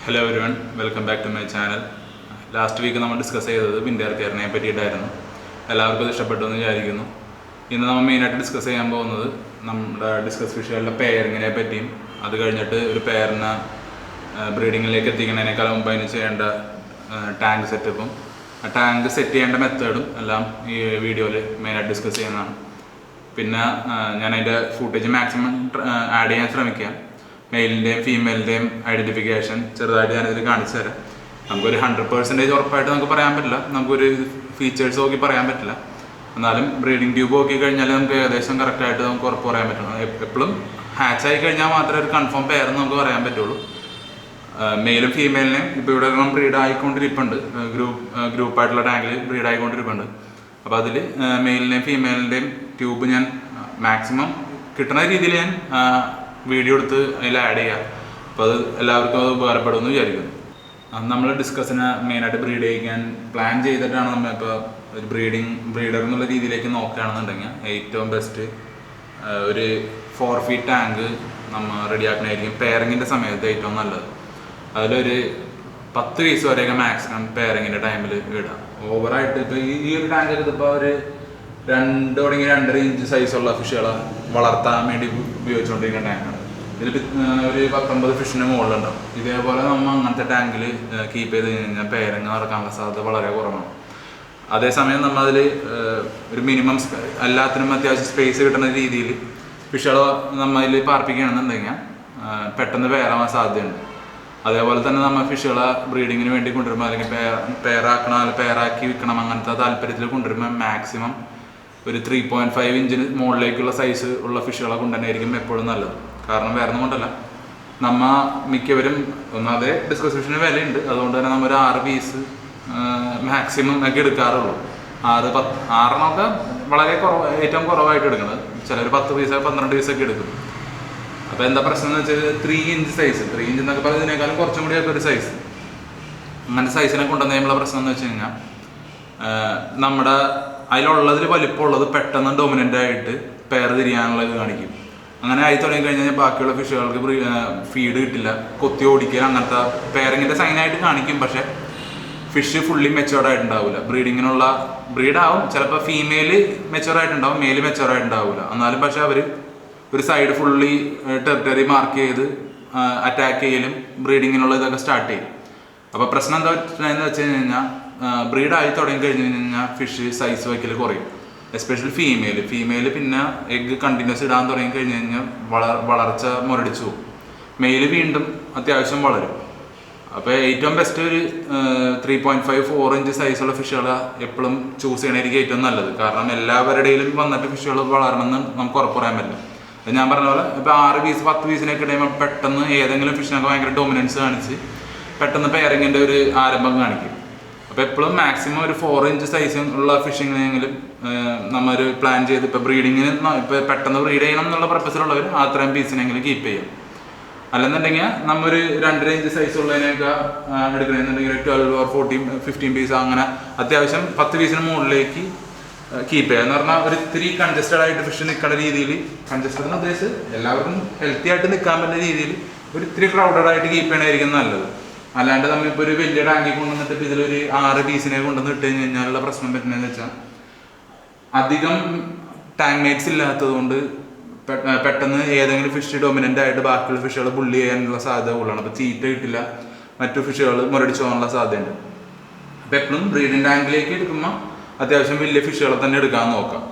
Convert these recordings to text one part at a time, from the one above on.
Hello everyone, welcome back to my channel. Last week നമ്മൾ discuss ചെയ്തത് winter കെയറിനെ പറ്റിയിട്ടായിരുന്നു. എല്ലാവർക്കും അത് ഇഷ്ടപ്പെട്ടു എന്ന് വിചാരിക്കുന്നു. ഇന്ന് നമ്മൾ മെയിനായിട്ട് ഡിസ്കസ് ചെയ്യാൻ പോകുന്നത് നമ്മുടെ ഡിസ്കസ് ഫിഷുകളുടെ പെയറിങ്ങിനെ പറ്റിയും അത് കഴിഞ്ഞിട്ട് ഒരു പെയറിനെ ബ്രീഡിങ്ങിലേക്ക് എത്തിക്കുന്നതിനേക്കാൾ മുമ്പ് അതിന് ചെയ്യേണ്ട ടാങ്ക് സെറ്റപ്പും ആ ടാങ്ക് സെറ്റ് ചെയ്യേണ്ട മെത്തേഡും എല്ലാം ഈ വീഡിയോയിൽ മെയിനായിട്ട് ഡിസ്കസ് ചെയ്യുന്നതാണ്. പിന്നെ ഞാൻ അതിൻ്റെ ഫുട്ടേജ് മാക്സിമം ആഡ് ചെയ്യാൻ ശ്രമിക്കാം. മെയിലിൻ്റെയും ഫീമെയിലിൻ്റെയും ഐഡൻറ്റിഫിക്കേഷൻ ചെറുതായിട്ട് ഞാനിതിൽ കാണിച്ചു തരാം. നമുക്കൊരു 100% ഉറപ്പായിട്ട് നമുക്ക് പറയാൻ പറ്റില്ല, നമുക്കൊരു ഫീച്ചേഴ്സ് നോക്കി പറയാൻ പറ്റില്ല. എന്നാലും ബ്രീഡിംഗ് ട്യൂബ് നോക്കി കഴിഞ്ഞാൽ നമുക്ക് ഏകദേശം കറക്റ്റായിട്ട് നമുക്ക് ഉറപ്പ് പറയാൻ പറ്റുള്ളൂ. എപ്പോഴും ഹാച്ചായി കഴിഞ്ഞാൽ മാത്രമേ ഒരു കൺഫേം പെയർന്ന് നമുക്ക് പറയാൻ പറ്റുള്ളൂ. മെയിലും ഫീമെയിലിനെയും ഇപ്പോൾ ഇവിടെ ബ്രീഡ് ആയിക്കൊണ്ടിരിപ്പുണ്ട്, ഗ്രൂപ്പായിട്ടുള്ള ടാങ്കിൽ ബ്രീഡ് ആയിക്കൊണ്ടിരിപ്പുണ്ട്. അപ്പോൾ അതിൽ മെയിലിൻ്റെയും ഫീമെയിലിൻ്റെയും ട്യൂബ് ഞാൻ മാക്സിമം കിട്ടുന്ന രീതിയിൽ ഞാൻ വീഡിയോ എടുത്ത് അതിൽ ആഡ് ചെയ്യാം. അപ്പോൾ അത് എല്ലാവർക്കും അത് ഉപകാരപ്പെടുമെന്ന് വിചാരിക്കുന്നു. നമ്മൾ ഡിസ്കസിനെ മെയിനായിട്ട് ബ്രീഡ് ചെയ്യിക്കാൻ പ്ലാൻ ചെയ്തിട്ടാണ് നമ്മളിപ്പോൾ ഒരു ബ്രീഡർ എന്നുള്ള രീതിയിലേക്ക് നോക്കുകയാണെന്നുണ്ടെങ്കിൽ ഏറ്റവും ബെസ്റ്റ് ഒരു 4 feet ടാങ്ക് നമ്മൾ റെഡിയാക്കണമായിരിക്കും പെയറിങ്ങിൻ്റെ സമയത്ത് ഏറ്റവും നല്ലത്. അതിലൊരു 10 പീസ് വരെയൊക്കെ മാക്സിമം പെയറിങ്ങിൻ്റെ ടൈമിൽ ഇടാം. ഓവറായിട്ട് ഇപ്പോൾ ഈ ഒരു ടാങ്ക് എടുത്തപ്പോൾ ഒരു 2 തുടങ്ങി 2.5 ഇഞ്ച് സൈസുള്ള ഫിഷുകളെ വളർത്താൻ വേണ്ടി ഉപയോഗിച്ചുകൊണ്ടിരിക്കുന്ന ടാങ്കാണ്. ഇതിൽ ഒരു 19 ഫിഷിന് മുകളിലുണ്ടാവും. ഇതേപോലെ നമ്മൾ അങ്ങനത്തെ ടാങ്കിൽ കീപ്പ് ചെയ്ത് കഴിഞ്ഞാൽ പെയറിങ് നടക്കാനുള്ള സാധ്യത വളരെ കുറവാണ്. അതേസമയം നമ്മൾ അതിൽ ഒരു മിനിമം എല്ലാത്തിനും അത്യാവശ്യം സ്പേസ് കിട്ടുന്ന രീതിയിൽ ഫിഷുകളെ നമ്മൾ അതിൽ പാർപ്പിക്കുകയാണെന്നുണ്ടെങ്കിൽ പെട്ടെന്ന് പെയറാവാൻ സാധ്യതയുണ്ട്. അതേപോലെ തന്നെ നമ്മൾ ഫിഷുകളെ ബ്രീഡിങ്ങിന് വേണ്ടി കൊണ്ടുവരുമ്പോൾ അല്ലെങ്കിൽ പെയറാക്കണം അല്ലെങ്കിൽ പെയറാക്കി വിൽക്കണം അങ്ങനത്തെ താല്പര്യത്തിൽ കൊണ്ടുവരുമ്പോൾ മാക്സിമം ഒരു 3.5 ഇഞ്ചിന് മുകളിലേക്കുള്ള സൈസ് ഉള്ള ഫിഷുകളെ കൊണ്ടുതന്നെയായിരിക്കും എപ്പോഴും നല്ലത്. കാരണം വേറെ ഒന്നും കൊണ്ടല്ല, നമ്മ മിക്കവരും ഒന്നാമതേ ഡിസ്കസ് ഫിഷിന് വിലയുണ്ട്. അതുകൊണ്ട് തന്നെ നമ്മൾ ഒരു 6 പീസ് മാക്സിമം ഒക്കെ എടുക്കാറുള്ളൂ. 6 വളരെ ഏറ്റവും കുറവായിട്ട് എടുക്കുന്നത്. ചിലർ 10 പീസ് 12 പീസൊക്കെ എടുക്കും. അപ്പോൾ എന്താ പ്രശ്നം എന്ന് വെച്ചാൽ 3 ഇഞ്ച് സൈസ്, 3 ഇഞ്ച് എന്നൊക്കെ പറയുന്നതിനേക്കാളും കുറച്ചും കൂടി ഒരു സൈസ്, അങ്ങനത്തെ സൈസിനെ കൊണ്ടുവന്നതിനുള്ള പ്രശ്നം എന്ന് വെച്ച് കഴിഞ്ഞാൽ നമ്മുടെ അതിലുള്ളതിൽ വലിപ്പമുള്ളത് പെട്ടെന്ന് ഡൊമിനൻ്റ് ആയിട്ട് പെയർ തിരിയാനുള്ളത് കാണിക്കും. അങ്ങനെ ആയി തുടങ്ങി കഴിഞ്ഞാൽ ബാക്കിയുള്ള ഫിഷുകൾക്ക് ഫീഡ് കിട്ടില്ല, കൊത്തി ഓടിക്കുക, അങ്ങനത്തെ പെയറിങ്ങിൻ്റെ സൈനായിട്ട് കാണിക്കും. പക്ഷേ ഫിഷ് ഫുള്ളി മെച്ചുവേർഡ് ആയിട്ടുണ്ടാവില്ല. ബ്രീഡിങ്ങിനുള്ള ബ്രീഡാവും, ചിലപ്പോൾ ഫീമെയിൽ മെച്ചുവർ ആയിട്ടുണ്ടാവും, മെയിൽ മെച്ചുവർ ആയിട്ടുണ്ടാവില്ല. എന്നാലും പക്ഷേ അവർ ഒരു സൈഡ് ഫുള്ളി ടെറിട്ടറി മാർക്ക് ചെയ്ത് അറ്റാക്ക് ചെയ്യലും ബ്രീഡിങ്ങിനുള്ള ഇതൊക്കെ സ്റ്റാർട്ട് ചെയ്യും. അപ്പോൾ പ്രശ്നം എന്താ പറ്റുന്നതെന്ന് വെച്ച് കഴിഞ്ഞാൽ ബ്രീഡായി തുടങ്ങി കഴിഞ്ഞ് കഴിഞ്ഞാൽ ഫിഷ് സൈസ് വയ്ക്കൽ കുറയും. എസ്പെഷ്യലി ഫീമെയിൽ പിന്നെ എഗ്ഗ് കണ്ടിന്യൂസ് ഇടാൻ തുടങ്ങി കഴിഞ്ഞ് കഴിഞ്ഞാൽ വളർച്ച മുരടിച്ചു പോകും. മെയിൽ വീണ്ടും അത്യാവശ്യം വളരും. അപ്പോൾ ഏറ്റവും ബെസ്റ്റ് ഒരു 3.5-4 ഇഞ്ച് സൈസുള്ള ഫിഷുകളെ എപ്പോഴും ചൂസ് ചെയ്യണമായിരിക്കും ഏറ്റവും നല്ലത്. കാരണം എല്ലാവരുടെയും വന്നിട്ട് ഫിഷുകൾ വളരണമെന്ന് നമുക്ക് ഉറപ്പ് പറയാൻ പറ്റില്ല. ഞാൻ പറഞ്ഞ പോലെ ഇപ്പോൾ 6 പീസ് 10 പീസിനൊക്കെ ഇടുമ്പോൾ പെട്ടെന്ന് ഏതെങ്കിലും ഫിഷിനൊക്കെ ഭയങ്കര ഡൊമിനൻസ് കാണിച്ച് പെട്ടെന്ന് പെയറിങ്ങിൻ്റെ ഒരു ആരംഭം കാണിക്കും. അപ്പോൾ എപ്പോഴും മാക്സിമം ഒരു 4 ഇഞ്ച് സൈസ് ഉള്ള ഫിഷിങ്ങിനെങ്കിലും നമ്മളൊരു പ്ലാൻ ചെയ്ത് ഇപ്പോൾ ബ്രീഡിങ്ങിന് ഇപ്പോൾ പെട്ടെന്ന് ബ്രീഡ് ചെയ്യണം എന്നുള്ള പർപ്പസിലുള്ളവർ അത്രയും പീസിനെങ്കിലും കീപ്പ് ചെയ്യും. അല്ലെന്നുണ്ടെങ്കിൽ നമ്മൊരു 2.5 ഇഞ്ച് സൈസ് ഉള്ളതിനൊക്കെ എടുക്കണമെന്നുണ്ടെങ്കിൽ 12 or 15 പീസ് അങ്ങനെ അത്യാവശ്യം 10 പീസിന് മുകളിലേക്ക് കീപ്പ് ചെയ്യുക. എന്ന് പറഞ്ഞാൽ ഒരു ഇത്തിരി കൺജസ്റ്റഡ് ആയിട്ട് ഫിഷ് നിൽക്കുന്ന രീതിയിൽ, കൺജസ്റ്റഡ് എന്ന് ഉദ്ദേശിച്ച് എല്ലാവർക്കും ഹെൽത്തി ആയിട്ട് നിൽക്കാൻ പറ്റുന്ന രീതിയിൽ ഒരു ഇത്തിരി ക്രൗഡഡ് ആയിട്ട് കീപ്പ് ചെയ്യണമായിരിക്കും നല്ലത്. അല്ലാണ്ട് നമ്മളിപ്പോൾ ഒരു വലിയ ടാങ്കിൽ കൊണ്ടുവന്നിട്ട് ഇതിലൊരു 6 പീസിനെ കൊണ്ടുവന്ന് ഇട്ട് കഴിഞ്ഞാലുള്ള പ്രശ്നം പറ്റുന്നതെന്ന് വെച്ചാൽ അധികം ടാങ്ക് മേറ്റ്സ് ഇല്ലാത്തത് കൊണ്ട് പെട്ടെന്ന് ഏതെങ്കിലും ഫിഷ് ഡൊമിനൻ്റ് ആയിട്ട് ബാക്കിയുള്ള ഫിഷുകൾ ബുള്ളി ചെയ്യാനുള്ള സാധ്യത കൂടുതലാണ്. അപ്പോൾ ചീറ്റ കിട്ടില്ല, മറ്റു ഫിഷുകൾ മുരടിച്ചു പോകാനുള്ള സാധ്യതയുണ്ട്. അപ്പോൾ എപ്പോഴും ബ്രീഡിംഗ് ടാങ്കിലേക്ക് എടുക്കുമ്പോൾ അത്യാവശ്യം വലിയ ഫിഷുകളെ തന്നെ എടുക്കാൻ നോക്കാം.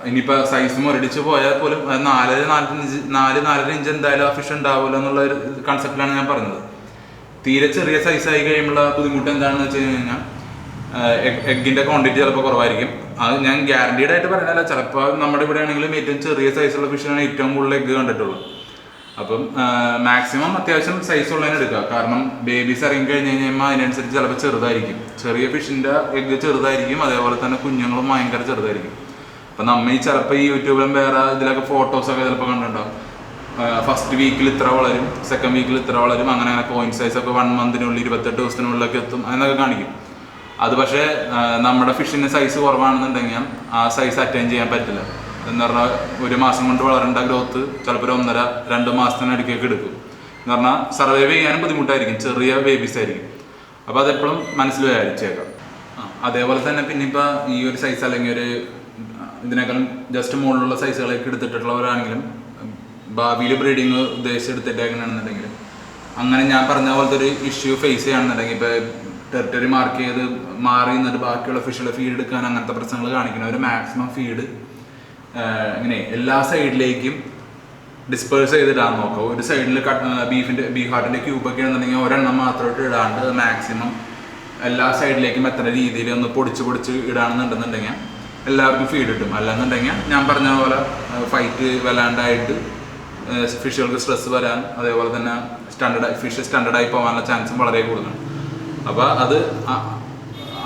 ഇനിയിപ്പോൾ സൈസ് മുരടിച്ച് പോയാൽ പോലും 4-4.5 ഇഞ്ച് എന്തായാലും ആ ഫിഷ് ഉണ്ടാവില്ല എന്നുള്ള ഒരു കൺസെപ്റ്റിലാണ് ഞാൻ പറഞ്ഞത്. തീരെ ചെറിയ സൈസായി കഴിയുമ്പോൾ ബുദ്ധിമുട്ട് എന്താണെന്ന് വെച്ച് കഴിഞ്ഞാൽ എഗ്ഗിൻ്റെ ക്വാണ്ടിറ്റി ചിലപ്പോൾ കുറവായിരിക്കും. അത് ഞാൻ ഗ്യാരണ്ടീഡ് ആയിട്ട് പറയുന്നില്ല. ചിലപ്പോൾ നമ്മുടെ ഇവിടെ ആണെങ്കിലും ഏറ്റവും ചെറിയ സൈസുള്ള ഫിഷിനാണ് ഏറ്റവും കൂടുതൽ എഗ്ഗ് കണ്ടിട്ടുള്ളത്. അപ്പം മാക്സിമം അത്യാവശ്യം സൈസ് ഉള്ളതിന് എടുക്കുക. കാരണം ബേബീസ് ഇറങ്ങി കഴിഞ്ഞ് കഴിയുമ്പോൾ അതിനനുസരിച്ച് ചിലപ്പോൾ ചെറുതായിരിക്കും. ചെറിയ ഫിഷിൻ്റെ എഗ്ഗ് ചെറുതായിരിക്കും, അതേപോലെ തന്നെ കുഞ്ഞുങ്ങളും ഭയങ്കര ചെറുതായിരിക്കും. അപ്പം നമ്മൾ ചിലപ്പോൾ ഈ യൂട്യൂബിലും വേറെ ഇതിലൊക്കെ ഫോട്ടോസൊക്കെ ചിലപ്പോൾ കണ്ടിട്ടുണ്ടാവും. ഫസ്റ്റ് വീക്കിൽ ഇത്ര വളരും, സെക്കൻഡ് വീക്കിൽ ഇത്ര വളരും, അങ്ങനെ കോയിൻ സൈസ് ഒക്കെ 1 മന്തിനുള്ളിൽ 28 ദിവസത്തിനുള്ളിലൊക്കെ എത്തും എന്നൊക്കെ കാണിക്കും. അത് പക്ഷേ നമ്മുടെ ഫിഷിൻ്റെ സൈസ് കുറവാണെന്നുണ്ടെങ്കിൽ ആ സൈസ് അറ്റൈൻ ചെയ്യാൻ പറ്റില്ല. എന്ന് പറഞ്ഞാൽ 1 മാസം കൊണ്ട് വളരേണ്ട ഗ്രോത്ത് ചിലപ്പോൾ 1.5-2 മാസത്തിനടുക്കേക്ക് എടുക്കും. എന്ന് പറഞ്ഞാൽ സർവൈവ് ചെയ്യാനും ബുദ്ധിമുട്ടായിരിക്കും, ചെറിയ ബേബീസ് ആയിരിക്കും. അപ്പോൾ അതെപ്പോഴും മനസ്സിൽ വിചാരിച്ചേക്കാം. അതേപോലെ തന്നെ പിന്നെ ഇപ്പോൾ ഈ ഒരു സൈസ് അല്ലെങ്കിൽ ഒരു ഇതിനേക്കാളും ജസ്റ്റ് മുകളിലുള്ള സൈസുകളൊക്കെ എടുത്തിട്ടുള്ളവരാണെങ്കിലും ഭാവിയിൽ ബ്രീഡിങ് ഉദ്ദേശിച്ചെടുത്തിട്ടേക്കണമെന്നുണ്ടെങ്കിൽ അങ്ങനെ ഞാൻ പറഞ്ഞ പോലത്തെ ഒരു ഇഷ്യൂ ഫേസ് ചെയ്യുകയാണെന്നുണ്ടെങ്കിൽ ഇപ്പോൾ ടെറിട്ടറി മാർക്ക് ചെയ്ത് മാറി നിന്നിട്ട് ബാക്കിയുള്ള ഫിഷുകളെ ഫീഡ് എടുക്കാൻ അങ്ങനത്തെ പ്രശ്നങ്ങൾ കാണിക്കണം. ഒരു മാക്സിമം ഫീഡ് ഇങ്ങനെ എല്ലാ സൈഡിലേക്കും ഡിസ്പേഴ്സ് ചെയ്തിടാൻ നോക്കുക. ഒരു സൈഡിൽ ബീഫ് ഹാർട്ടിൻ്റെ ക്യൂബൊക്കെ ആണെന്നുണ്ടെങ്കിൽ ഒരെണ്ണം മാത്രമായിട്ട് ഇടാണ്ട് മാക്സിമം എല്ലാ സൈഡിലേക്കും എത്ര രീതിയിൽ ഒന്ന് പൊടിച്ച് ഇടാണെന്നുണ്ടെന്നുണ്ടെങ്കിൽ എല്ലാവർക്കും ഫീഡ് കിട്ടും. അല്ലെന്നുണ്ടെങ്കിൽ ഞാൻ പറഞ്ഞ പോലെ ഫൈറ്റ് വല്ലാണ്ടായിട്ട് ഫിഷുകൾക്ക് സ്ട്രെസ് വരാൻ, അതേപോലെ തന്നെ ഫിഷ് സ്റ്റാൻഡേർഡായി പോകാനുള്ള ചാൻസും വളരെ കൂടുതലാണ്. അപ്പോൾ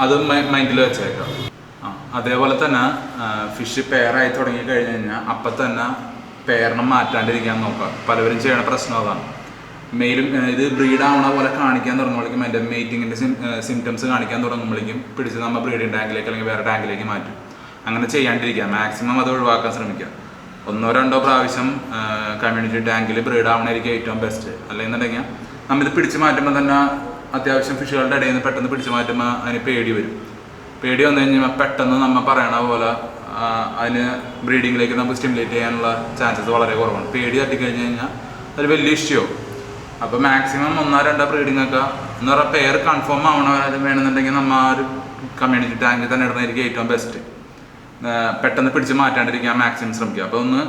അത് മൈൻഡിൽ വെച്ചേക്കാം. അതേപോലെ തന്നെ ഫിഷ് പെയറായി തുടങ്ങി കഴിഞ്ഞ് കഴിഞ്ഞാൽ അപ്പം തന്നെ പെയറിനെ മാറ്റാണ്ടിരിക്കാൻ നോക്കുക. പലവരും ചെയ്യണ പ്രശ്നം അതാണ്. മെയിലും ഇത് ബ്രീഡാവണ പോലെ കാണിക്കാൻ തുടങ്ങുമ്പോഴേക്കും അതിൻ്റെ മേറ്റിങ്ങിൻ്റെ സിംറ്റംസ് കാണിക്കാൻ തുടങ്ങുമ്പോഴേക്കും പിടിച്ച് നമ്മൾ ബ്രീഡിങ് ടാങ്കിലേക്ക് അല്ലെങ്കിൽ വേറെ ടാങ്കിലേക്ക് മാറ്റും. അങ്ങനെ ചെയ്യാണ്ടിരിക്കുക, മാക്സിമം അത് ഒഴിവാക്കാൻ ശ്രമിക്കുക. 1-2 പ്രാവശ്യം കമ്മ്യൂണിറ്റി ടാങ്കിൽ ബ്രീഡാവണമായിരിക്കും ഏറ്റവും ബെസ്റ്റ്. അല്ലെന്നുണ്ടെങ്കിൽ നമ്മളിത് പിടിച്ച് മാറ്റുമ്പോൾ തന്നെ അത്യാവശ്യം ഫിഷുകളുടെ ഇടയിൽ നിന്ന് പെട്ടെന്ന് പിടിച്ച് മാറ്റുമ്പോൾ അതിന് പേടി വരും. പേടി വന്നു കഴിഞ്ഞാൽ പെട്ടെന്ന് നമ്മൾ പറയണ പോലെ അതിന് ബ്രീഡിങ്ങിലേക്ക് നമുക്ക് സ്റ്റിമുലേറ്റ് ചെയ്യാനുള്ള ചാൻസസ് വളരെ കുറവാണ്. പേടി തട്ടിക്കഴിഞ്ഞ് കഴിഞ്ഞാൽ അത് വലിയ ഇഷ്യൂ. അപ്പോൾ മാക്സിമം 1-2 ബ്രീഡിംഗ് ഒക്കെ എന്ന് പറഞ്ഞാൽ പെയർ കൺഫേം ആവണവരെ വേണമെന്നുണ്ടെങ്കിൽ നമ്മൾ ആ ഒരു കമ്മ്യൂണിറ്റി ടാങ്കിൽ തന്നെ ഇടുന്നതായിരിക്കും ഏറ്റവും ബെസ്റ്റ്. പെട്ടെന്ന് പിടിച്ച് മാറ്റാണ്ടിരിക്കാൻ മാക്സിമം ശ്രമിക്കുക. അപ്പോൾ ഒന്ന്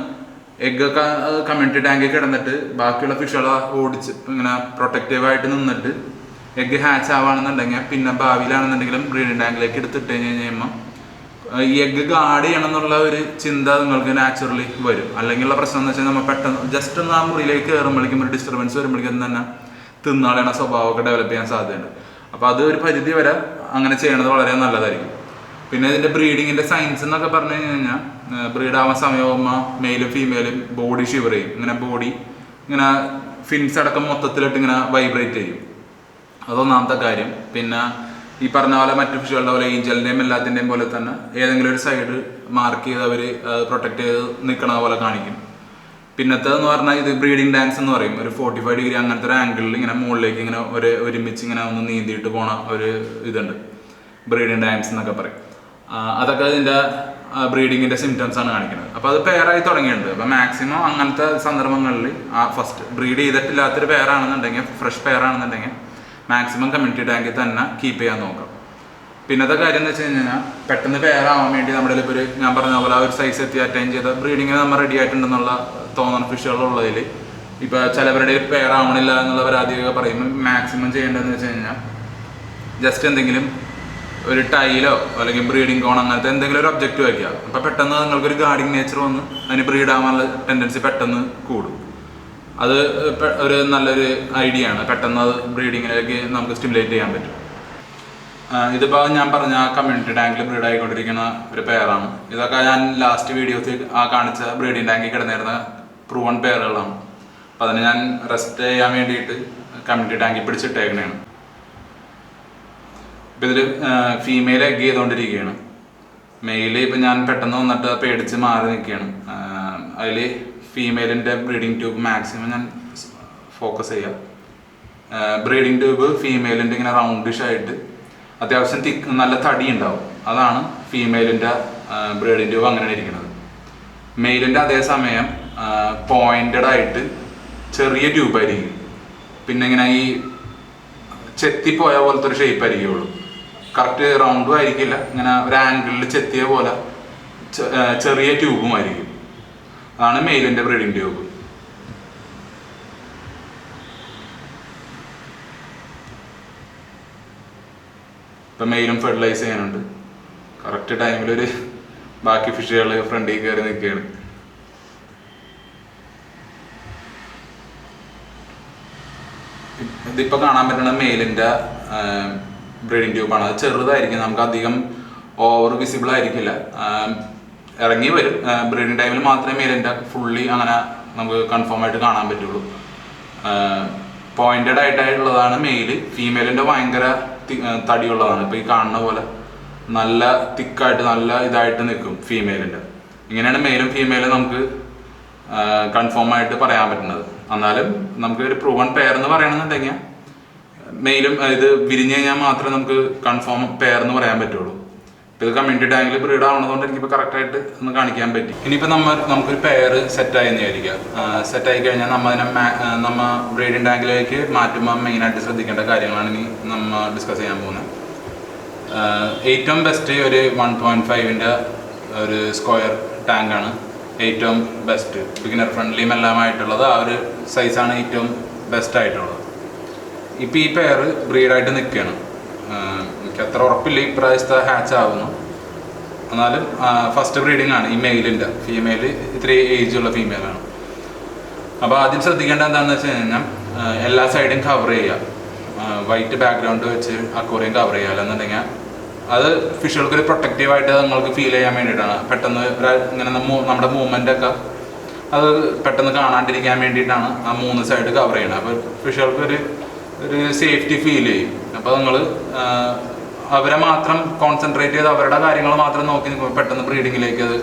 എഗ്ഗൊക്കെ കമ്മ്യൂണിറ്റി ടാങ്കിൽ കിടന്നിട്ട് ബാക്കിയുള്ള ഫിഷുകളെ ഓടിച്ച് ഇങ്ങനെ പ്രൊട്ടക്റ്റീവായിട്ട് നിന്നിട്ട് എഗ്ഗ് ഹാച്ച് ആവുകയാണെന്നുണ്ടെങ്കിൽ പിന്നെ ഭാവിയിലാണെന്നുണ്ടെങ്കിലും ബ്രീഡിംഗ് ടാങ്കിലേക്ക് എടുത്തിട്ട് കഴിയുമ്പോൾ ഈ എഗ്ഗ് ഗാർഡ് ചെയ്യണം എന്നുള്ള ഒരു ചിന്ത നിങ്ങൾക്ക് നാച്ചുറലി വരും. അല്ലെങ്കിലുള്ള പ്രശ്നം എന്ന് വെച്ചാൽ നമ്മൾ പെട്ടെന്ന് ജസ്റ്റ് ഒന്ന് ആ മുറിയിലേക്ക് കയറുമ്പോഴേക്കും ഒരു ഡിസ്റ്റർബൻസ് വരുമ്പോഴേക്കും തന്നെ തിന്നാളേണ സ്വഭാവമൊക്കെ ഡെവലപ്പ് ചെയ്യാൻ സാധ്യതയുണ്ട്. അപ്പോൾ അത് ഒരു പരിധി വരെ അങ്ങനെ ചെയ്യണത് വളരെ നല്ലതായിരിക്കും. പിന്നെ ഇതിൻ്റെ ബ്രീഡിങ്ങിൻ്റെ സയൻസ് എന്നൊക്കെ പറഞ്ഞു കഴിഞ്ഞാൽ ബ്രീഡാവാൻ സമയമാകുമ്പോൾ മെയിലും ഫീമെയിലും ബോഡി ഷിവർ ചെയ്യും. ഇങ്ങനെ ബോഡി ഇങ്ങനെ ഫിൻസ് അടക്കം മൊത്തത്തിലിട്ട് ഇങ്ങനെ വൈബ്രേറ്റ് ചെയ്യും. അതൊന്നാമത്തെ കാര്യം. പിന്നെ ഈ പറഞ്ഞ പോലെ മറ്റു ഫിഷുകളുടെ പോലെ ഏഞ്ചലിൻ്റെയും എല്ലാത്തിൻ്റെയും പോലെ തന്നെ ഏതെങ്കിലും ഒരു സൈഡ് മാർക്ക് ചെയ്ത് അവർ പ്രൊട്ടക്റ്റ് ചെയ്ത് നിൽക്കണ പോലെ കാണിക്കും. പിന്നത്തേതെന്ന് പറഞ്ഞാൽ ഇത് ബ്രീഡിംഗ് ഡാൻസ് എന്ന് പറയും. ഒരു 45 ഡിഗ്രി അങ്ങനത്തെ ഒരു ആംഗിളിൽ ഇങ്ങനെ മുകളിലേക്ക് ഇങ്ങനെ ഒരുമിച്ച് ഇങ്ങനെ ഒന്ന് നീന്തിയിട്ട് പോണ ഒരു ഇതുണ്ട്, ബ്രീഡിംഗ് ഡാൻസ് എന്നൊക്കെ പറയും. അതൊക്കെ ഇതിൻ്റെ ബ്രീഡിങ്ങിൻ്റെ സിംറ്റംസ് ആണ് കാണിക്കുന്നത്. അപ്പോൾ അത് പെയറായി തുടങ്ങിയിട്ടുണ്ട്. അപ്പോൾ മാക്സിമം അങ്ങനത്തെ സന്ദർഭങ്ങളിൽ ഫസ്റ്റ് ബ്രീഡ് ചെയ്തിട്ടില്ലാത്തൊരു പെയറാണെന്നുണ്ടെങ്കിൽ, ഫ്രഷ് പെയറാണെന്നുണ്ടെങ്കിൽ മാക്സിമം കമ്മ്യൂണിറ്റി ടാങ്കിൽ തന്നെ കീപ്പ് ചെയ്യാൻ നോക്കാം. പിന്നത്തെ കാര്യം എന്ന് വെച്ച് കഴിഞ്ഞാൽ പെട്ടെന്ന് പെയറാവാൻ വേണ്ടി നമ്മുടെ ഇപ്പോൾ ഞാൻ പറഞ്ഞ പോലെ ആ ഒരു സൈസ് എത്തി അറ്റൈൻ ചെയ്ത ബ്രീഡിങ്ങിന് നമ്മൾ റെഡി ആയിട്ടുണ്ടെന്നുള്ള തോന്നുന്ന ഫിഷുകളുള്ളതിൽ ഇപ്പോൾ ചിലവരുടെ പെയറാവണില്ല എന്നുള്ള പരാതിയൊക്കെ പറയുമ്പോൾ മാക്സിമം ചെയ്യേണ്ടതെന്ന് വെച്ച് കഴിഞ്ഞാൽ ജസ്റ്റ് എന്തെങ്കിലും ഒരു ടൈലോ അല്ലെങ്കിൽ ബ്രീഡിംഗ് കോൺ അങ്ങനത്തെ എന്തെങ്കിലും ഒരു ഒബ്ജക്റ്റ് വയ്ക്കുക. അപ്പോൾ പെട്ടെന്ന് നിങ്ങൾക്കൊരു ഗാർഡിങ് നേച്ചർ വന്ന് അതിന് ബ്രീഡ് ആവാനുള്ള ടെൻഡൻസി പെട്ടെന്ന് കൂടും. അത് ഒരു നല്ലൊരു ഐഡിയ ആണ്. പെട്ടെന്ന് അത് ബ്രീഡിങ്ങിലേക്ക് നമുക്ക് സ്റ്റിമുലേറ്റ് ചെയ്യാൻ പറ്റും. ഇതിപ്പോൾ ഞാൻ പറഞ്ഞ കമ്മ്യൂണിറ്റി ടാങ്കിൽ ബ്രീഡ് ആയിക്കൊണ്ടിരിക്കുന്ന ഒരു പെയറാണ്. ഇതൊക്കെ ഞാൻ ലാസ്റ്റ് വീഡിയോസിൽ കാണിച്ച ബ്രീഡിംഗ് ടാങ്കിൽ കിടന്നിരുന്ന പ്രൂവൺ പെയറുകളാണ്. അപ്പോൾ അതിന് ഞാൻ റെസ്റ്റ് ചെയ്യാൻ വേണ്ടിയിട്ട് കമ്മ്യൂണിറ്റി ടാങ്കിൽ പിടിച്ചിട്ടേക്കണേണ്. ഇപ്പം ഇതിൽ ഫീമെയിൽ എഗ് ചെയ്തുകൊണ്ടിരിക്കുകയാണ്. മെയില് ഇപ്പം ഞാൻ പെട്ടെന്ന് വന്നിട്ട് പേടിച്ച് മാറി നിൽക്കുകയാണ്. അതിൽ ഫീമെയിലിൻ്റെ ബ്രീഡിംഗ് ട്യൂബ് മാക്സിമം ഞാൻ ഫോക്കസ് ചെയ്യുക. ബ്രീഡിംഗ് ട്യൂബ് ഫീമെയിലിൻ്റെ ഇങ്ങനെ റൗണ്ടിഷ് ആയിട്ട് അത്യാവശ്യം നല്ല തടി ഉണ്ടാവും. അതാണ് ഫീമെയിലിൻ്റെ ബ്രീഡിംഗ് ട്യൂബ് അങ്ങനെ ഇരിക്കുന്നത്. മെയിലിൻ്റെ അതേസമയം പോയിൻറ്റഡ് ആയിട്ട് ചെറിയ ട്യൂബായിരിക്കും. പിന്നെ ഇങ്ങനെ ഈ ചെത്തിപ്പോയ പോലത്തെ ഒരു ഷേപ്പ് ആയിരിക്കുള്ളൂ. കറക്റ്റ് റൗണ്ടും ആയിരിക്കില്ല, ഇങ്ങനെ ഒരു ആംഗിളിൽ ചെത്തിയ പോലെ ചെറിയ ട്യൂബും ആയിരിക്കും. അതാണ് മെയിലിൻ്റെ ബ്രീഡിംഗ് ട്യൂബ്. ഇപ്പം മെയിലും ഫെർട്ടിലൈസ് ചെയ്യാനുണ്ട്. കറക്റ്റ് ടൈമിലൊരു ബാക്കി ഫിഷുകൾ ഫ്രണ്ടിൽ കയറി നിൽക്കുകയാണ്. ഇതിപ്പോൾ കാണാൻ പറ്റുന്ന മെയിലിൻ്റെ ബ്രീഡിംഗ് ട്യൂബാണ്. അത് ചെറുതായിരിക്കും, നമുക്ക് അധികം ഓവർ വിസിബിൾ ആയിരിക്കില്ല. ഇറങ്ങി വരും. ബ്രീഡിംഗ് ടൈമിൽ മാത്രമേ മെയിലിൻ്റെ ഫുള്ളി അങ്ങനെ നമുക്ക് കൺഫേം ആയിട്ട് കാണാൻ പറ്റുള്ളൂ. പോയിൻറ്റഡ് ആയിട്ടുള്ളതാണ് മെയിൽ. ഫീമെയിലിൻ്റെ ഭയങ്കര തടിയുള്ളതാണ്. ഇപ്പോൾ ഈ കാണുന്ന പോലെ നല്ല തിക്കായിട്ട് നല്ല ഇതായിട്ട് നിൽക്കും ഫീമെയിലിൻ്റെ. ഇങ്ങനെയാണ് മെയിലും ഫീമെയിലും നമുക്ക് കൺഫേം ആയിട്ട് പറയാൻ പറ്റുന്നത്. എന്നാലും നമുക്ക് ഒരു പ്രൂവൺ പെയർ എന്ന് പറയണമെന്നുണ്ടെങ്കിൽ മെയിലും ഇത് വിരിഞ്ഞ് കഴിഞ്ഞാൽ മാത്രമേ നമുക്ക് കൺഫേം പെയർ എന്ന് പറയാൻ പറ്റുള്ളൂ. ഇപ്പോൾ ഇത് കമ്മ്യൂണിറ്റി ടാങ്കിൽ ബ്രീഡ് ആവുന്നതുകൊണ്ട് എനിക്കിപ്പോൾ കറക്റ്റായിട്ട് ഒന്ന് കാണിക്കാൻ പറ്റി. ഇനിയിപ്പോൾ നമുക്കൊരു പെയർ സെറ്റായി എന്ന് വിചാരിക്കുക. സെറ്റായി കഴിഞ്ഞാൽ നമ്മ ബ്രീഡിംഗ് ടാങ്കിലേക്ക് മാറ്റുമ്പോൾ മെയിനായിട്ട് ശ്രദ്ധിക്കേണ്ട കാര്യങ്ങളാണ് ഇനി നമ്മൾ ഡിസ്കസ് ചെയ്യാൻ പോകുന്നത്. ഏറ്റവും ബെസ്റ്റ് ഒരു 1.5 ഒരു സ്ക്വയർ ടാങ്കാണ് ഏറ്റവും ബെസ്റ്റ്. ബിഗിനർ ഫ്രണ്ട്ലിയും എല്ലാമായിട്ടുള്ളത് ആ ഒരു സൈസാണ് ഏറ്റവും ബെസ്റ്റ് ആയിട്ടുള്ളത്. ഇപ്പോൾ ഈ പെയർ ബ്രീഡായിട്ട് നിൽക്കുകയാണ്. എനിക്ക് അത്ര ഉറപ്പില്ല ഇപ്രാവശ്യത്തെ ഹാച്ച് ആവുന്നു. എന്നാലും ഫസ്റ്റ് ബ്രീഡിംഗ് ആണ് ഈ മെയിലിൻ്റെ. ഫീമെയിൽ ഇത്തിരി ഏജുള്ള ഫീമെയിലാണ്. അപ്പോൾ ആദ്യം ശ്രദ്ധിക്കേണ്ട എന്താണെന്ന് വെച്ച് കഴിഞ്ഞാൽ എല്ലാ സൈഡും കവർ ചെയ്യുക. വൈറ്റ് ബാക്ക്ഗ്രൗണ്ട് വെച്ച് അക്വേറിയം കവർ ചെയ്യുക. അല്ലെന്നുണ്ടെങ്കിൽ അത് ഫിഷുകൾക്കൊരു പ്രൊട്ടക്റ്റീവായിട്ട് നിങ്ങൾക്ക് ഫീൽ ചെയ്യാൻ വേണ്ടിയിട്ടാണ്. പെട്ടെന്ന് ഇങ്ങനെ നമ്മുടെ മൂവ്മെൻ്റൊക്കെ അത് പെട്ടെന്ന് കാണാണ്ടിരിക്കാൻ വേണ്ടിയിട്ടാണ് ആ 3 സൈഡ് കവർ ചെയ്യണത്. അപ്പോൾ ഫിഷുകൾക്കൊരു സേഫ്റ്റി ഫീൽ ചെയ്യും. അപ്പോൾ നിങ്ങൾ അവരെ മാത്രം കോൺസെൻട്രേറ്റ് ചെയ്ത് അവരുടെ കാര്യങ്ങൾ മാത്രം നോക്കി നിൽക്കുമ്പോൾ പെട്ടെന്ന് ബ്രീഡിങ്ങിലേക്ക് അത്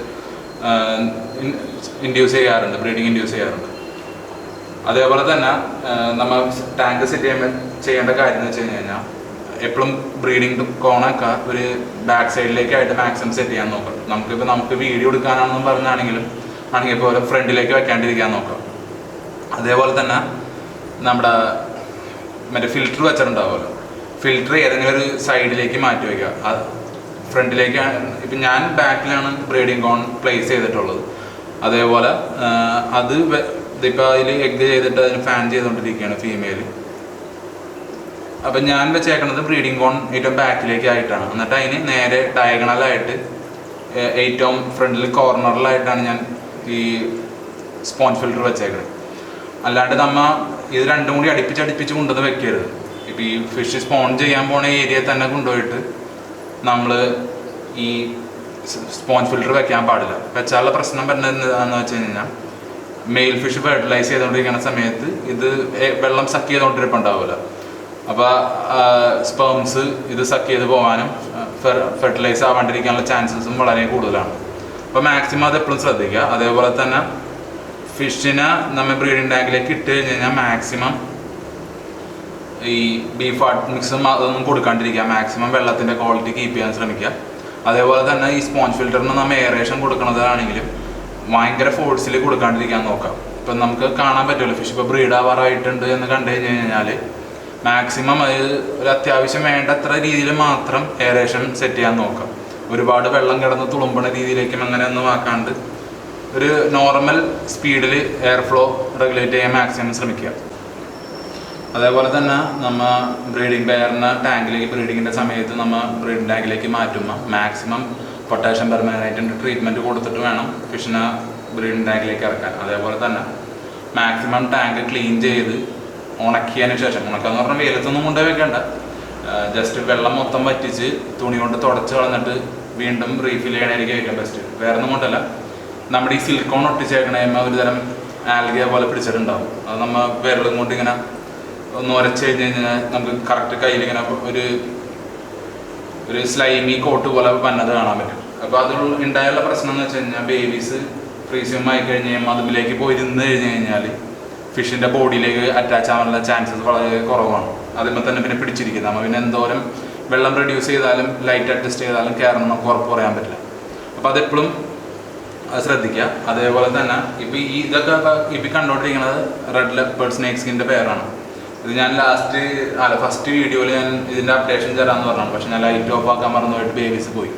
ഇൻഡ്യൂസ് ചെയ്യാറുണ്ട്, ബ്രീഡിങ് ഇൻഡ്യൂസ് ചെയ്യാറുണ്ട്. അതേപോലെ തന്നെ നമ്മൾ ടാങ്ക് സെറ്റ് ചെയ്യേണ്ട കാര്യം എന്ന് വെച്ച് കഴിഞ്ഞാൽ എപ്പോഴും ബ്രീഡിങ് കോണൊക്കെ ഒരു ബാക്ക് സൈഡിലേക്കായിട്ട് മാക്സിമം സെറ്റ് ചെയ്യാൻ നോക്കാം. നമുക്ക് വീഡിയോ എടുക്കാനാണെന്ന് ആണെങ്കിൽ പോലെ ഫ്രണ്ടിലേക്ക് വെക്കാണ്ടിരിക്കാൻ നോക്കാം. അതേപോലെ തന്നെ നമ്മുടെ മറ്റേ ഫിൽറ്റർ വെച്ചിട്ടുണ്ടാവുമല്ലോ, ഫിൽറ്റർ ഏതെങ്കിലും ഒരു സൈഡിലേക്ക് മാറ്റി വയ്ക്കുക. ഫ്രണ്ടിലേക്ക് ഇപ്പം ഞാൻ ബാക്കിലാണ് ബ്രീഡിംഗ് കോൺ പ്ലേസ് ചെയ്തിട്ടുള്ളത്. അതേപോലെ അത് ഇപ്പോൾ അതിൽ എഗ്ഗ് ചെയ്തിട്ട് അതിന് ഫാൻ ചെയ്തുകൊണ്ടിരിക്കുകയാണ് ഫീമെയിൽ. അപ്പം ഞാൻ വെച്ചേക്കുന്നത് ബ്രീഡിംഗ് കോൺ ഏറ്റവും ബാക്കിലേക്ക് ആയിട്ടാണ്. എന്നിട്ട് അതിന് നേരെ ഡയഗണലായിട്ട് ഏറ്റവും ഫ്രണ്ടിൽ കോർണറിലായിട്ടാണ് ഞാൻ ഈ സ്പോഞ്ച് ഫിൽറ്റർ വെച്ചേക്കുന്നത്. അല്ലാണ്ട് ഇത് രണ്ടും കൂടി അടുപ്പിച്ച് കൊണ്ടുവന്ന് വെക്കരുത്. ഇപ്പോൾ ഈ ഫിഷ് സ്പോൺ ചെയ്യാൻ പോണ ഏരിയയിൽ തന്നെ കൊണ്ടുപോയിട്ട് നമ്മൾ ഈ സ്പോഞ്ച് ഫിൽറ്റർ വെക്കാൻ പാടില്ല. വെച്ചാലുള്ള പ്രശ്നം വരുന്നത് എന്താണെന്ന് വെച്ച് കഴിഞ്ഞാൽ മെയിൽ ഫിഷ് ഫെർട്ടിലൈസ് ചെയ്തുകൊണ്ടിരിക്കുന്ന സമയത്ത് ഇത് വെള്ളം സക്ക് ചെയ്തുകൊണ്ടിരിപ്പുണ്ടാവില്ല. അപ്പോൾ സ്പേംസ് ഇത് സക്ക് ചെയ്ത് പോകാനും ഫെർട്ടിലൈസ് ആവാണ്ടിരിക്കാനുള്ള ചാൻസസും വളരെ കൂടുതലാണ്. അപ്പോൾ മാക്സിമം അത് എപ്പോഴും ശ്രദ്ധിക്കുക. അതേപോലെ തന്നെ ഫിഷിനെ നമ്മൾ ബ്രീഡിംഗ് ടാങ്കിലേക്ക് ഇട്ട് കഴിഞ്ഞ് കഴിഞ്ഞാൽ മാക്സിമം ഈ ബീഫ് ഫാറ്റ് മിക്സും അതൊന്നും കൊടുക്കാണ്ടിരിക്കുക. മാക്സിമം വെള്ളത്തിൻ്റെ ക്വാളിറ്റി കീപ്പ് ചെയ്യാൻ ശ്രമിക്കുക. അതേപോലെ തന്നെ ഈ സ്പോഞ്ച് ഫിൽറ്ററിന് നമ്മൾ എയറേഷൻ കൊടുക്കുന്നതാണെങ്കിലും ഭയങ്കര ഫോഴ്സിൽ കൊടുക്കാണ്ടിരിക്കാൻ നോക്കാം. ഇപ്പം നമുക്ക് കാണാൻ പറ്റുമല്ലോ ഫിഷ് ഇപ്പോൾ ബ്രീഡ് ആവാറായിട്ടുണ്ട് എന്ന് കണ്ടു കഴിഞ്ഞ് കഴിഞ്ഞാൽ മാക്സിമം അത് ഒരു അത്യാവശ്യം വേണ്ടത്ര രീതിയിൽ മാത്രം എയറേഷൻ സെറ്റ് ചെയ്യാൻ നോക്കാം. ഒരുപാട് വെള്ളം കിടന്ന് തുളുമ്പണ രീതിയിലേക്കും അങ്ങനെ ഒന്നും ആക്കാണ്ട് ഒരു നോർമൽ സ്പീഡിൽ എയർ ഫ്ലോ റെഗുലേറ്റ് ചെയ്യാൻ മാക്സിമം ശ്രമിക്കുക. അതേപോലെ തന്നെ നമ്മൾ ബ്രീഡിംഗ് പെയറിനെ ബ്രീഡിങ്ങിൻ്റെ സമയത്ത് നമ്മൾ ബ്രീഡിംഗ് ടാങ്കിലേക്ക് മാറ്റുമ്പോൾ മാക്സിമം പൊട്ടാഷ്യം പെർമാനേറ്റിൻ്റെ ട്രീറ്റ്മെൻറ്റ് കൊടുത്തിട്ട് വേണം ഫിഷിനെ ബ്രീഡിംഗ് ടാങ്കിലേക്ക് ഇറക്കാൻ. അതേപോലെ തന്നെ മാക്സിമം ടാങ്ക് ക്ലീൻ ചെയ്ത് ഉണക്കിയതിന് ശേഷം, ഉണക്കാന്ന് പറഞ്ഞാൽ വെയിലത്തൊന്നും കൊണ്ടുപോയി വെക്കേണ്ട, ജസ്റ്റ് വെള്ളം മൊത്തം വറ്റിച്ച് തുണി കൊണ്ട് തുടച്ച് കളഞ്ഞിട്ട് വീണ്ടും റീഫിൽ ചെയ്യണമായിരിക്കും ഏറ്റവും ബെസ്റ്റ്. വേറെ ഒന്നും കൊണ്ടല്ല, നമ്മുടെ ഈ സിലിക്കോൺ ഒട്ടിച്ചേക്കണേമ്മ ഒരു തരം ആൽഗിയ പോലെ പിടിച്ചിട്ടുണ്ടാവും. അത് നമ്മൾ വിരലും കൊണ്ട് ഇങ്ങനെ ഒന്ന് ഉരച്ച് കഴിഞ്ഞ് കഴിഞ്ഞാൽ നമുക്ക് കറക്റ്റ് കയ്യിലിങ്ങനെ ഒരു സ്ലൈമി കോട്ട് പോലെ വന്നത് കാണാൻ പറ്റും. അപ്പോൾ അത് ഉണ്ടായുള്ള പ്രശ്നം എന്ന് വെച്ച് കഴിഞ്ഞാൽ ബേബീസ് ഫ്രീസിയം ആയി കഴിഞ്ഞ് കഴിയുമ്പോൾ അതിലേക്ക് പോയി ഇരുന്ന് കഴിഞ്ഞ് കഴിഞ്ഞാൽ ഫിഷിൻ്റെ ബോഡിയിലേക്ക് അറ്റാച്ച് ആവാനുള്ള ചാൻസസ് വളരെ കുറവാണ്. അതിന്മേൽ തന്നെ പിന്നെ പിടിച്ചിരിക്കുന്നത്. നമ്മൾ പിന്നെ എന്തോരം വെള്ളം റെഡ്യൂസ് ചെയ്താലും ലൈറ്റ് അഡ്ജസ്റ്റ് ചെയ്താലും കയറണം നമുക്ക് ഉറപ്പ് പറയാൻ പറ്റില്ല. അപ്പോൾ അതെപ്പോഴും ശ്രദ്ധിക്കുക. അതേപോലെ തന്നെ ഇപ്പോൾ ഇതൊക്കെ ഇപ്പോൾ കണ്ടുകൊണ്ടിരിക്കുന്നത് റെഡ് ലെപ്പേർഡ് സ്നേക്ക് സ്കിൻ്റെ പെയറാണ്. ഇത് ഞാൻ ഫസ്റ്റ് വീഡിയോയിൽ ഞാൻ ഇതിൻ്റെ അപ്ഡേഷൻ തരാമെന്ന് പറഞ്ഞാണ്. പക്ഷെ ഞാൻ ലൈറ്റ് ഓഫ് ആക്കാൻ മറന്നു പോയിട്ട് ബേബീസ് പോയി.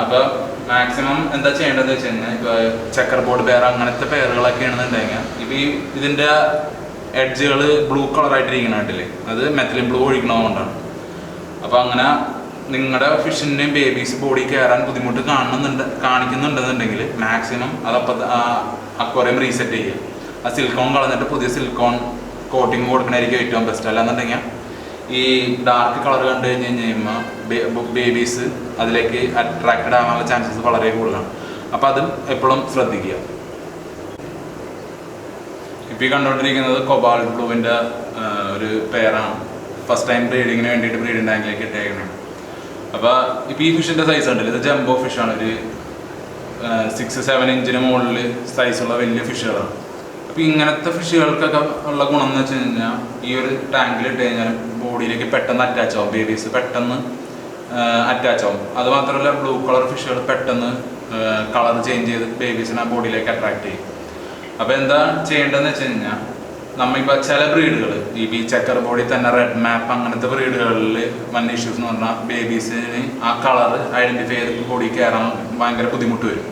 അപ്പോൾ മാക്സിമം എന്താ ചെയ്യേണ്ടതെന്ന് വെച്ച് കഴിഞ്ഞാൽ ഇപ്പോൾ ചെക്കർ ബോർഡ് പെയർ അങ്ങനത്തെ പെയറുകളൊക്കെ ആണെന്നുണ്ടെങ്കിൽ ഇപ്പോൾ ഇതിൻ്റെ എഡ്ജുകൾ ബ്ലൂ കളറായിട്ടിരിക്കണായിട്ടില്ലേ, അത് മെത്തിലിൻ ബ്ലൂ ഒഴിക്കണതുകൊണ്ടാണ്. അപ്പോൾ അങ്ങനെ നിങ്ങളുടെ ഫിഷിൻ്റെയും ബേബീസ് ബോഡി കയറാൻ ബുദ്ധിമുട്ട് കാണിക്കുന്നുണ്ടെന്നുണ്ടെങ്കിൽ മാക്സിമം അതപ്പോൾ അക്വേറിയം റീസെറ്റ് ചെയ്യുക. ആ സിലിക്കോൺ കളഞ്ഞിട്ട് പുതിയ സിലിക്കോൺ കോട്ടിങ് കൊടുക്കണമായിരിക്കും ഏറ്റവും ബെസ്റ്റ്. അല്ലാന്നുണ്ടെങ്കിൽ ഈ ഡാർക്ക് കളർ കണ്ടു കഴിഞ്ഞ് കഴിയുമ്പോൾ ബേബീസ് അതിലേക്ക് അട്രാക്റ്റഡ് ആവാനുള്ള ചാൻസസ് വളരെ കൂടുതലാണ്. അപ്പോൾ അതും എപ്പോഴും ശ്രദ്ധിക്കുക. ഇപ്പോൾ ഈ കണ്ടുകൊണ്ടിരിക്കുന്നത് കൊബാൾട്ട് ബ്ലൂവിൻ്റെ ഒരു പെയറാണ്. ഫസ്റ്റ് ടൈം ബ്രീഡിങ്ങിന് വേണ്ടിയിട്ട് ബ്രീഡിംഗ് ടാങ്കിലേക്ക് ഇട്ടേക്കുന്നത്. അപ്പോൾ ഇപ്പോൾ ഈ ഫിഷിൻ്റെ സൈസ് ഉണ്ടല്ലോ, ഇത് ജംബോ ഫിഷാണ്. ഒരു 6-7 ഇഞ്ചിന് മുകളിൽ സൈസുള്ള വലിയ ഫിഷുകളാണ്. അപ്പോൾ ഇങ്ങനത്തെ ഫിഷുകൾക്കൊക്കെ ഉള്ള ഗുണം എന്ന് വെച്ച് കഴിഞ്ഞാൽ ഈ ഒരു ടാങ്കിൽ ഇട്ട് കഴിഞ്ഞാൽ ബോഡിയിലേക്ക് പെട്ടെന്ന് അറ്റാച്ച് ആവും, ബേബീസ് പെട്ടെന്ന് അറ്റാച്ച് ആവും. അതുമാത്രമല്ല ബ്ലൂ കളർ ഫിഷുകൾ പെട്ടെന്ന് കളർ ചേഞ്ച് ചെയ്ത് ബേബീസിനെ ആ ബോഡിയിലേക്ക് അട്രാക്ട് ചെയ്യും. അപ്പോൾ എന്താ ചെയ്യേണ്ടതെന്ന് വെച്ച് കഴിഞ്ഞാൽ നമ്മളിപ്പോൾ ചില ബ്രീഡുകൾ ഈ ചെക്കർ ബോഡി തന്നെ റെഡ് മാപ്പ് അങ്ങനത്തെ ബ്രീഡുകളിൽ വൻ ഇഷ്യൂസ് എന്ന് പറഞ്ഞാൽ ബേബീസിന് ആ കളർ ഐഡൻറ്റിഫൈ ചെയ്ത് ബോഡി കയറാൻ ഭയങ്കര ബുദ്ധിമുട്ട് വരും.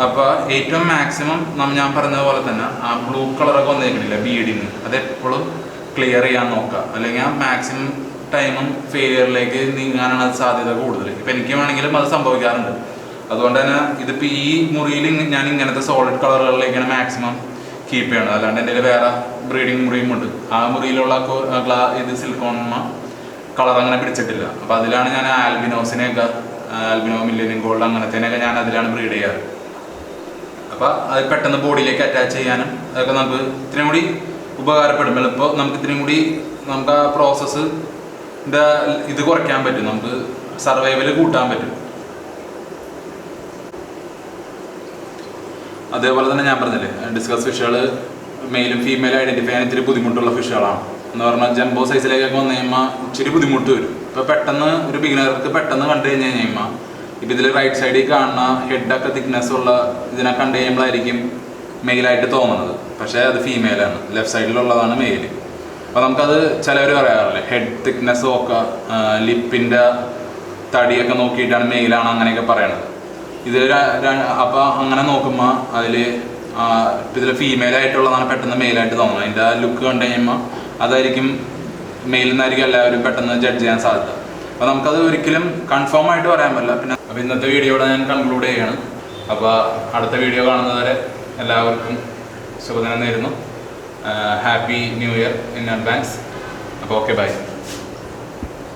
അപ്പോൾ ഏറ്റവും മാക്സിമം ഞാൻ പറഞ്ഞതുപോലെ തന്നെ ആ ബ്ലൂ കളറൊക്കെ വന്നേക്കണില്ല ബീഡിങ്, അതെപ്പോഴും ക്ലിയർ ചെയ്യാൻ നോക്കുക. അല്ലെങ്കിൽ ആ മാക്സിമം ടൈമും ഫെയിലിയറിലേക്ക് നീങ്ങാനാണ് അത് സാധ്യത കൂടുതൽ. ഇപ്പം എനിക്ക് വേണമെങ്കിലും അത് സംഭവിക്കാറുണ്ട്. അതുകൊണ്ട് തന്നെ ഇതിപ്പോൾ ഈ മുറിയിൽ ഞാൻ ഇങ്ങനത്തെ സോളിഡ് കളറുകളിലേക്കാണ് മാക്സിമം കീപ്പ് ചെയ്യണം. അല്ലാണ്ട് എൻ്റെ വേറെ ബ്രീഡിങ് മുറിയും ഉണ്ട്, ആ മുറിയിലുള്ള ഇത് സിലിക്കോൺമ കളർ അങ്ങനെ പിടിച്ചിട്ടില്ല. അപ്പോൾ അതിലാണ് ഞാൻ ആൽബിനോസിനെയൊക്കെ ആൽബിനോ മില്ലേനിയം ഗോൾഡ് അങ്ങനത്തേനൊക്കെ ഞാൻ അതിലാണ് ബ്രീഡ് ചെയ്യാറ്. അപ്പോൾ അത് പെട്ടെന്ന് ബോഡിയിലേക്ക് അറ്റാച്ച് ചെയ്യാനും അതൊക്കെ നമുക്ക് ഇത്രയും കൂടി ഉപകാരപ്പെടും. എളുപ്പം നമുക്ക് ഇത്രയും കൂടി നമുക്ക് ആ പ്രോസസ്സിൻ്റെ ഇത് കുറയ്ക്കാൻ പറ്റും, നമുക്ക് സർവൈവൽ കൂട്ടാൻ പറ്റും. അതേപോലെ തന്നെ ഞാൻ പറഞ്ഞില്ലേ ഡിസ്കസ് ഫിഷുകൾ മെയിലും ഫീമെയിലും ഐഡൻറ്റിഫൈ ചെയ്യാൻ ഇത്തിരി ബുദ്ധിമുട്ടുള്ള ഫിഷുകളാണ്. എന്ന് പറഞ്ഞാൽ ജംബോ സൈസിലേക്കൊക്കെ വന്നു കഴിയുമ്പോൾ ഇച്ചിരി ബുദ്ധിമുട്ട് വരും. ഇപ്പോൾ പെട്ടെന്ന് ഒരു ബിഗിനർക്ക് പെട്ടെന്ന് കണ്ടു കഴിഞ്ഞ് കഴിയുമ്പോൾ ഇപ്പോൾ ഇതിൽ റൈറ്റ് സൈഡിൽ കാണുന്ന ഹെഡൊക്കെ തിക്നെസ് ഉള്ള ഇതിനെ കണ്ടു കഴിയുമ്പോഴായിരിക്കും മെയിലായിട്ട് തോന്നുന്നത്, പക്ഷേ അത് ഫീമെയിലാണ്. Left സൈഡിലുള്ളതാണ് mail. അപ്പോൾ നമുക്കത് ചിലവർ പറയാറില്ലേ ഹെഡ് തിക്നെസ്സും ഒക്കെ ലിപ്പിൻ്റെ തടിയൊക്കെ നോക്കിയിട്ടാണ് മെയിലാണ് അങ്ങനെയൊക്കെ പറയണത്. ഇതിൽ അപ്പോൾ അങ്ങനെ നോക്കുമ്പോൾ അതിൽ ഇതിൽ ഫീമെയിലായിട്ടുള്ളതാണ് പെട്ടെന്ന് മെയിലായിട്ട് തോന്നുന്നത്. അതിൻ്റെ ലുക്ക് കണ്ടു കഴിയുമ്പോൾ അതായിരിക്കും മെയിൽ നിന്നായിരിക്കും എല്ലാവരും പെട്ടെന്ന് ജഡ്ജ് ചെയ്യാൻ സാധ്യത. അപ്പോൾ നമുക്കത് ഒരിക്കലും കൺഫേം ആയിട്ട് പറയാൻ പറ്റില്ല. പിന്നെ അപ്പോൾ ഇന്നത്തെ വീഡിയോയുടെ ഞാൻ കൺക്ലൂഡ് ചെയ്യണം. അപ്പോൾ അടുത്ത വീഡിയോ കാണുന്നവരെ എല്ലാവർക്കും ശുഭദിനം നേരുന്നു. Happy new year in advance. അപ്പോൾ ഓക്കെ, ബൈ.